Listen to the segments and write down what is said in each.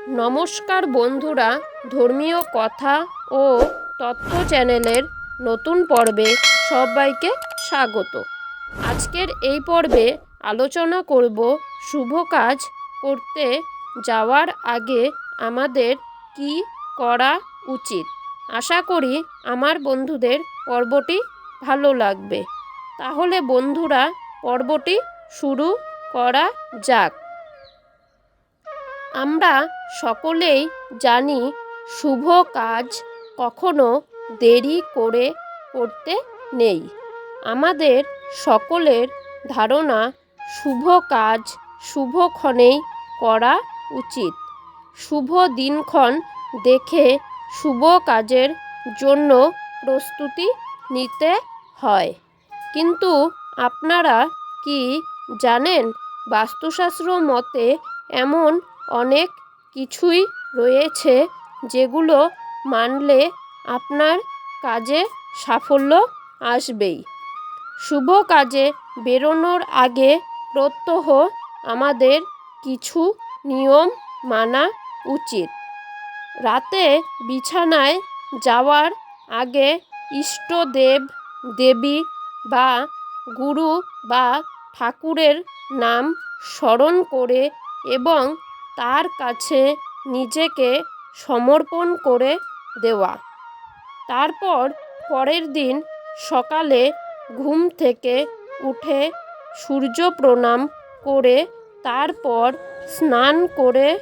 নমস্কার বন্ধুরা, ধর্মীয় কথা ও তথ্য চ্যানেলের নতুন পর্বে সবাইকে স্বাগত। আজকের এই পর্বে আলোচনা করব শুভ কাজ করতে যাওয়ার আগে আমাদের কি করা উচিত। আশা করি আমার বন্ধুদের পর্বটি ভালো লাগবে। তাহলে বন্ধুরা, পর্বটি শুরু করা যাক। আমরা সকলেই জানি শুভ কাজ কখনো দেরি করে করতে নেই। আমাদের সকলের ধারণা শুভ কাজ শুভক্ষণেই করা উচিত। শুভ দিনক্ষণ দেখে শুভ কাজের জন্য প্রস্তুতি নিতে হয়। কিন্তু আপনারা কি জানেন, বাস্তুশাস্ত্র মতে এমন অনেক কিছুই রয়েছে যেগুলো মানলে আপনার কাজে সাফল্য আসবেই। শুভ কাজে বেরোনোর আগে প্রত্যহ আমাদের কিছু নিয়ম মানা উচিত। রাতে বিছানায় যাওয়ার আগে ইষ্টদেব দেবী বা গুরু বা ঠাকুরের নাম স্মরণ করে এবং তার কাছে নিজেকে সমর্পণ করে দেওয়া। তারপর পরের দিন সকালে ঘুম থেকে উঠে সূর্য প্রণাম করে তারপর স্নান করে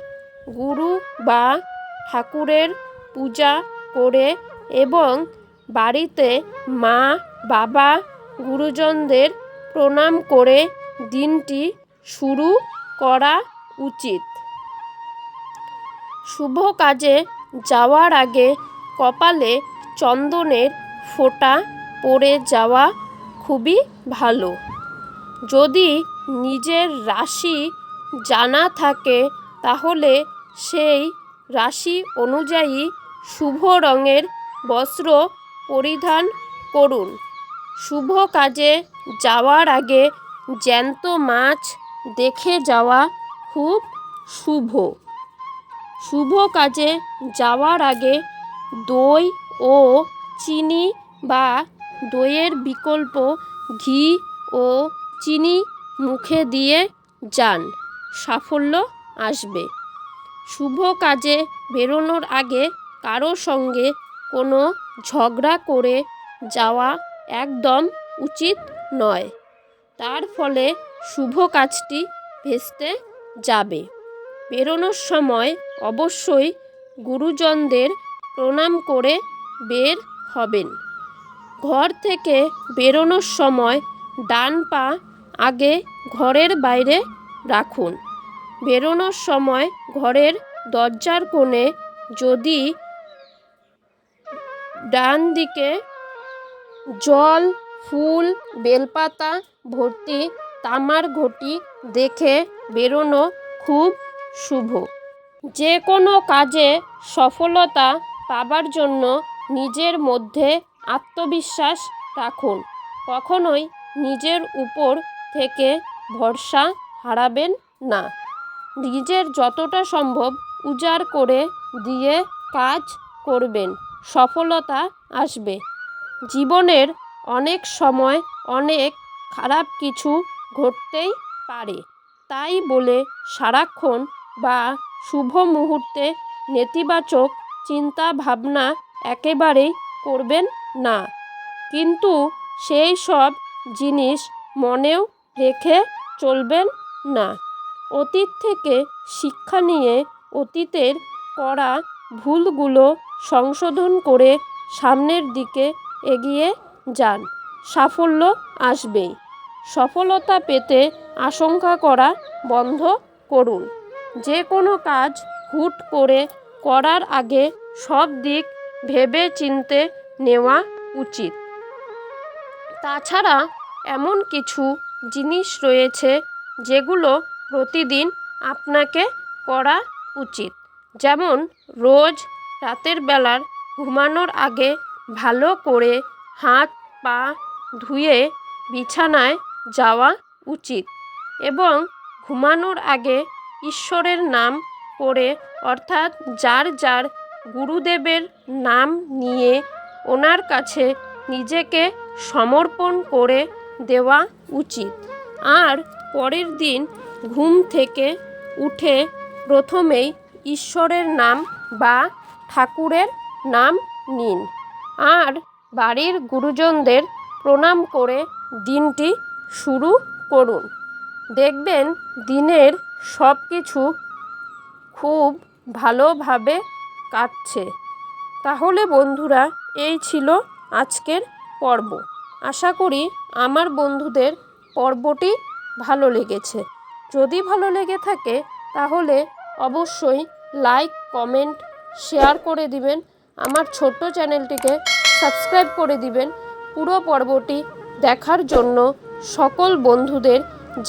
গুরু বা ঠাকুরের পূজা করে এবং বাড়িতে মা বাবা গুরুজনদের প্রণাম করে দিনটি শুরু করা উচিত। শুভ কাজে যাওয়ার আগে কপালে চন্দনের ফোঁটা পরে যাওয়া খুবই ভালো। যদি নিজের রাশি জানা থাকে তাহলে সেই রাশি অনুযায়ী শুভ রঙের বস্ত্র পরিধান করুন। শুভ কাজে যাওয়ার আগে জ্যান্ত মাছ দেখে যাওয়া খুব শুভ। শুভ কাজে যাওয়ার আগে দই ও চিনি বা দইয়ের বিকল্প ঘি ও চিনি মুখে দিয়ে যান, সাফল্য আসবে। শুভ কাজে বেরোনোর আগে কারো সঙ্গে কোনো ঝগড়া করে যাওয়া একদম উচিত নয়। তার ফলে শুভ কাজটি ভেস্তে যাবে। বেরোনোর সময় অবশ্যই গুরুজনদের প্রণাম করে বের হবেন। ঘর থেকে বেরোনোর সময় ডান পা আগে ঘরের বাইরে রাখুন। বেরোনোর সময় ঘরের দরজার কোণে যদি ডান দিকে জল, ফুল, বেলপাতা ভর্তি তামার ঘটি দেখে বেরোনো খুব শুভ। যে কোনো কাজে সফলতা পাবার জন্য নিজের মধ্যে আত্মবিশ্বাস রাখুন। কখনোই নিজের উপর থেকে ভরসা হারাবেন না। নিজের যতটা সম্ভব উজাড় করে দিয়ে কাজ করবেন, সফলতা আসবে। জীবনের অনেক সময় অনেক খারাপ কিছু ঘটতেই পারে, তাই বলে সারাক্ষণ বা শুভ মুহূর্তে নেতিবাচক চিন্তা ভাবনা একেবারেই করবেন না। কিন্তু সেই সব জিনিস মনেও রেখে চলবেন না। অতীত থেকে শিক্ষা নিয়ে অতীতের করা ভুলগুলো সংশোধন করে সামনের দিকে এগিয়ে যান, সাফল্য আসবেই। সফলতা পেতে আশঙ্কা করা বন্ধ করুন। যে কোনো কাজ হুট করে করার আগে সব দিক ভেবে চিন্তে নেওয়া উচিত। তাছাড়া এমন কিছু জিনিস রয়েছে যেগুলো প্রতিদিন আপনাকে করা উচিত। যেমন রোজ রাতের বেলার ঘুমানোর আগে ভালো করে হাত পা ধুয়ে বিছানায় যাওয়া উচিত এবং ঘুমানোর আগে ঈশ্বরের নাম করে অর্থাৎ যার যার গুরুদেবের নাম নিয়ে ওনার কাছে নিজেকে সমর্পণ করে দেওয়া উচিত। আর পরের দিন ঘুম থেকে উঠে প্রথমেই ঈশ্বরের নাম বা ঠাকুরের নাম নিন আর বাড়ির গুরুজনদের প্রণাম করে দিনটি শুরু করুন। দেখবেন দিনের সব কিছু খুব ভালোভাবে কাটছে। তাহলে বন্ধুরা, এই ছিল আজকের পর্ব। আশা করি আমার বন্ধুদের পর্বটি ভালো লেগেছে। যদি ভালো লেগে থাকে তাহলে অবশ্যই লাইক, কমেন্ট, শেয়ার করে দিবেন। আমার ছোট্ট চ্যানেলটিকে সাবস্ক্রাইব করে দিবেন। পুরো পর্বটি দেখার জন্য সকল বন্ধুদের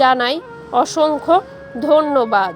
জানাই অসংখ্য ধন্যবাদ।